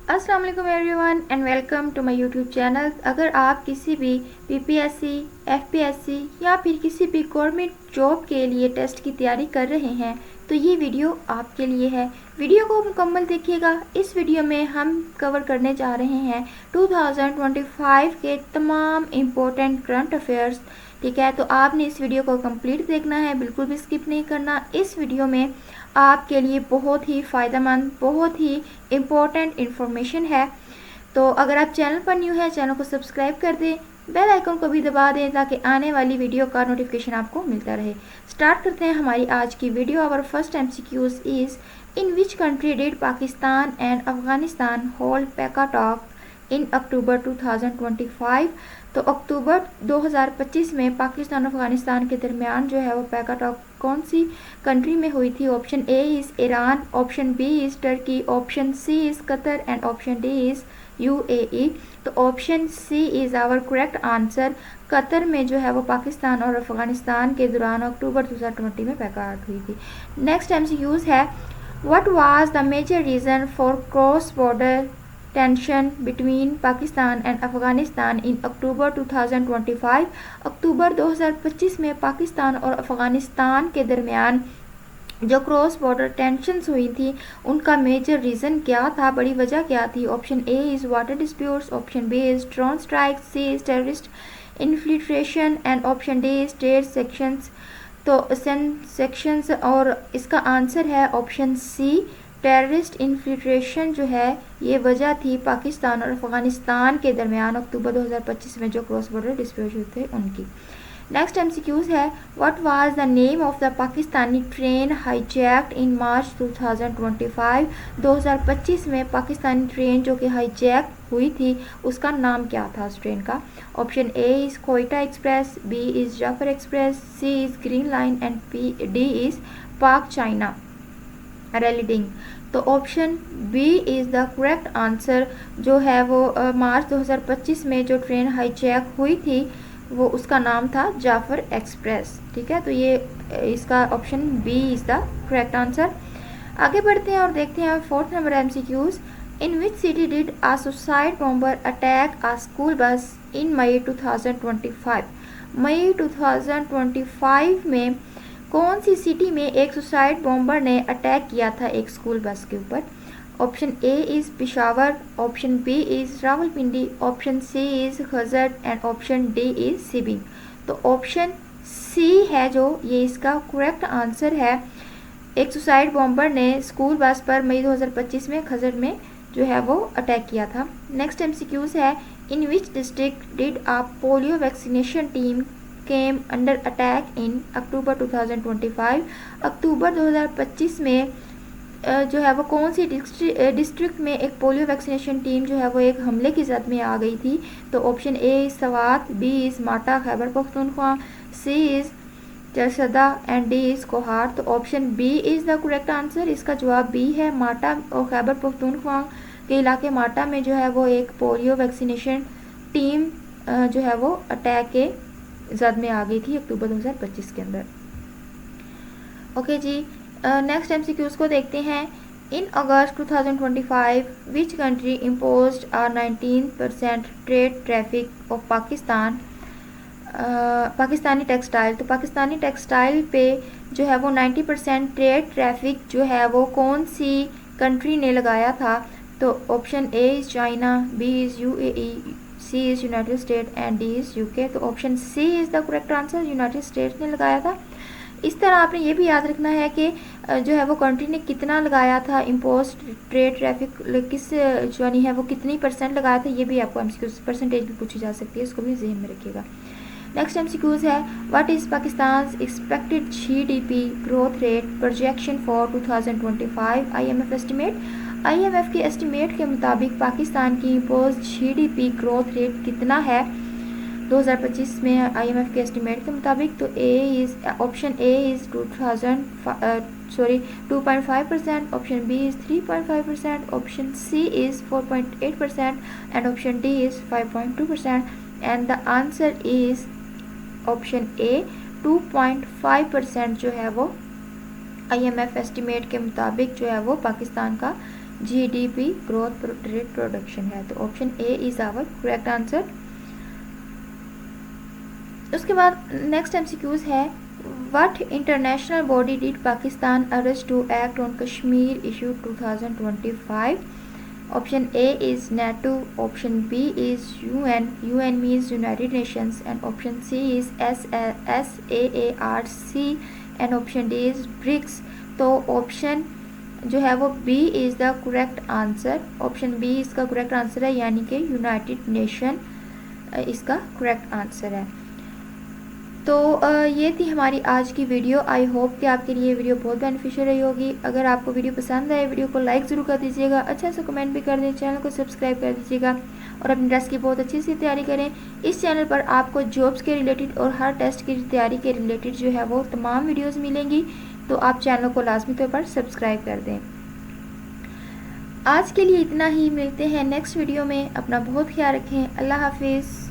अस्सलाम वालेकुम everyone and welcome to my YouTube channel. अगर आप किसी भी पीपीएससी, एफपीएससी या फिर किसी भी गवर्नमेंट जॉब के लिए टेस्ट की तैयारी कर रहे हैं तो ये वीडियो आपके लिए है। वीडियो को मुकम्मल देखिएगा। इस वीडियो में हम कवर करने जा रहे हैं 2025 के तमाम इम्पोर्टेंट करंट अफेयर्स। ठीक है, तो आपने इस वीडियो को कंप्लीट देखना है, बिल्कुल भी स्किप नहीं करना। इस वीडियो में आपके लिए बहुत ही फ़ायदेमंद, बहुत ही इम्पोर्टेंट इन्फॉर्मेशन है। तो अगर आप चैनल पर न्यू है, चैनल को सब्सक्राइब कर दें, बेल आइकन को भी दबा दें ताकि आने वाली वीडियो का नोटिफिकेशन आपको मिलता रहे। स्टार्ट करते हैं हमारी आज की video. Our first MCQs is in which country did Pakistan and Afghanistan hold पैका टॉक इन अक्टूबर 2025। तो अक्टूबर 2025 में पाकिस्तान और अफगानिस्तान के दरमियान जो है वो पैका टॉक कौन सी कंट्री में हुई थी? Option A is Iran, option B is Turkey, option C is Qatar and option D is UAE. तो option C is our correct answer. Qatar में जो है वो पाकिस्तान और अफगानिस्तान के दौरान अक्टूबर 2020 में पैकाट हुई थी। नेक्स्ट एमसीक्यूज़ है, what was the major reason for cross border tension between Pakistan and Afghanistan in October 2025। अक्टूबर 2025 में पाकिस्तान और अफगानिस्तान के दरमियान जो क्रॉस बॉर्डर टेंशंस हुई थी उनका मेजर रीज़न क्या था, बड़ी वजह क्या थी? Option A is water disputes, option B is drone strike, C is terrorist infiltration and option D is state sections. तो सेक्शंस और इसका आंसर है ऑप्शन सी, टेररिस्ट इन्फिल्ट्रेशन जो है ये वजह थी पाकिस्तान और अफगानिस्तान के दरमियान अक्टूबर 2025 में जो क्रॉस बॉर्डर डिस्प्यूट थे उनकी। नेक्स्ट एमसीक्यूज है, what was the name of the Pakistani train hijacked in March 2025। 2025 में पाकिस्तानी ट्रेन जो कि हाईजैक हुई थी उसका नाम क्या था उस ट्रेन का? Option A is Quetta express, B is Jaffar express, C is green line and D is Pak China railing. तो option B is the correct answer. जो है वो मार्च 2025 में जो ट्रेन हाईजैक हुई थी वो उसका नाम था जाफर एक्सप्रेस। ठीक है, तो ये इसका option B is the correct answer. आगे बढ़ते हैं और देखते हैं fourth number MCQs. In which city did a suicide bomber attack a school bus in मई 2025। मई 2025 में कौन सी सिटी में एक सुसाइड बॉम्बर ने अटैक किया था एक स्कूल बस के ऊपर? Option A is Peshawar, option B is Rawalpindi, option C is Khuzdar and option D is सिबिंग। तो ऑप्शन सी है जो ये इसका करेक्ट आंसर है। एक सुसाइड बॉम्बर ने स्कूल बस पर मई 2025 में खजर में जो है वो अटैक किया था। नेक्स्ट एमसीक्यूज है, in which district did a polio vaccination team came under attack in October 2025। अक्टूबर 2025 में जो है वो कौन सी डिस्ट्रिक्ट में एक पोलियो वैक्सीनेशन टीम जो है वो एक हमले की जद में आ गई थी? तो option A is Swat, B is Matta Khyber Pakhtunkhwa, C is Charsadda and D is Kohat. तो option B is the correct answer. इसका जवाब बी है। माटा और खैबर पख्तूनख्वा के इलाके माटा में जो है वो एक पोलियो वैक्सीनेशन टीम जो है वो अटैक के जद में आ गई थी अक्टूबर 2025 के अंदर। ओके जी, नेक्स्ट एमसीक्यूज को देखते हैं। In August 2025 which country imposed a 19% trade traffic of Pakistan Pakistani textile. तो पाकिस्तानी टेक्सटाइल पे जो है वो 90% ट्रेड ट्रैफिक जो है वो कौन सी कंट्री ने लगाया था? तो option A is China, B is UAE, C is United State and D is UK. तो option C is the correct answer, United States ने लगाया था। इस तरह आपने ये भी याद रखना है कि जो है वो कंट्री ने कितना लगाया था इम्पोज ट्रेड ट्रैफिक, किस जो है वो कितनी % लगाया था, ये भी आपको एमसीक्यू परसेंटेज भी पूछी जा सकती है, इसको भी जहन में रखिएगा। नेक्स्ट एमसीक्यूज है, what is Pakistan expected GDP growth rate projection for 2025 IMF estimate. IMF के एस्टिमेट के मुताबिक पाकिस्तान की इम्पोज जीडीपी ग्रोथ रेट कितना है 2025 में आईएमएफ के एस्टिमेट के मुताबिक? तो option A is 2.5%, option B is 3.5%, option C is 4.8% and option D is 5.2% and the answer is option A 2.5% जो है वो आईएमएफ एस्टिमेट के मुताबिक जो है वो पाकिस्तान का GDP ग्रोथ रेट प्रोडक्शन है। तो option A is our correct answer. उसके बाद नेक्स्ट एमसीक्यूज है, what international body did Pakistan arrest to act on Kashmir issue 2025? Option A is NATO, option B is UN, UN means United Nations, and option C is SAARC, and option D is BRICS. तो option जो है वो B is the correct answer. Option B इसका correct answer है, यानी कि United Nation इसका correct answer है। तो ये थी हमारी आज की वीडियो। आई होप कि आपके लिए वीडियो बहुत बेनिफिशियल रही होगी। अगर आपको वीडियो पसंद आए वीडियो को लाइक ज़रूर कर दीजिएगा, अच्छा सा कमेंट भी कर दें, चैनल को सब्सक्राइब कर दीजिएगा और अपनी टेस्ट की बहुत अच्छी सी तैयारी करें। इस चैनल पर आपको जॉब्स के रिलेटेड और हर टेस्ट की तैयारी के रिलेटेड जो है वो तमाम वीडियोज़ मिलेंगी, तो आप चैनल को लाजमी तौर पर सब्सक्राइब कर दें। आज के लिए इतना ही, मिलते हैं नेक्स्ट वीडियो में। अपना बहुत ख्याल रखें। अल्लाह हाफिज़।